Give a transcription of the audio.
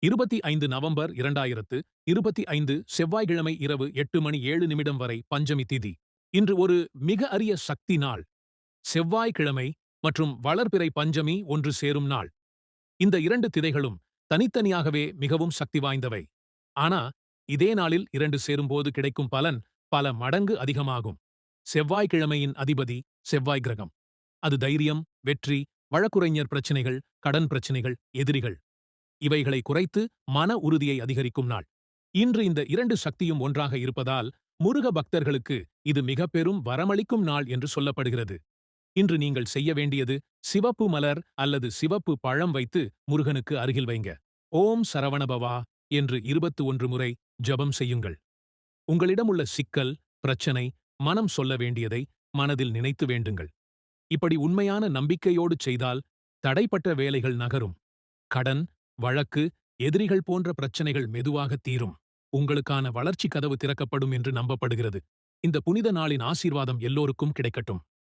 25 November 2025 செவ்வாய்க்கிழமை இரவு 8:07 வரை பஞ்சமி திதி. இன்று ஒரு மிக அரிய சக்தி நாள். செவ்வாய்க்கிழமை மற்றும் வளர்பிறை பஞ்சமி ஒன்று சேரும் நாள். இந்த இரண்டு திதைகளும் தனித்தனியாகவே மிகவும் சக்தி வாய்ந்தவை. ஆனா, இதே நாளில் இரண்டு சேரும்போது கிடைக்கும் பலன் பல மடங்கு அதிகமாகும். செவ்வாய்க்கிழமையின் அதிபதி செவ்வாய் கிரகம். அது தைரியம், வெற்றி, வழக்குரைஞர் பிரச்சினைகள், கடன் பிரச்சினைகள், எதிரிகள் இவைகளை குறைத்து மன உறுதியை அதிகரிக்கும் நாள். இன்று இந்த இரண்டு சக்தியும் ஒன்றாக இருப்பதால் முருக பக்தர்களுக்கு இது மிக பெரும் வரமளிக்கும் நாள் என்று சொல்லப்படுகிறது. இன்று நீங்கள் செய்ய வேண்டியது சிவப்பு மலர் அல்லது சிவப்பு பழம் வைத்து முருகனுக்கு அருகில் வைங்க. ஓம் சரவணபவா என்று 21 முறை ஜபம் செய்யுங்கள். உங்களிடம் உள்ள சிக்கல், பிரச்சனை, மனம் சொல்ல வேண்டியதை மனதில் நினைத்து வேண்டுங்கள். இப்படி உண்மையான நம்பிக்கையோடு செய்தால் தடைப்பட்ட வேலைகள் நகரும். கடன், வழக்கு, எதிரிகள் போன்ற பிரச்சனைகள் மெதுவாக தீரும். உங்களுக்கான வளர்ச்சி கதவு திறக்கப்படும் என்று நம்பப்படுகிறது. இந்த புனித நாளின் ஆசீர்வாதம் எல்லோருக்கும் கிடைக்கட்டும்.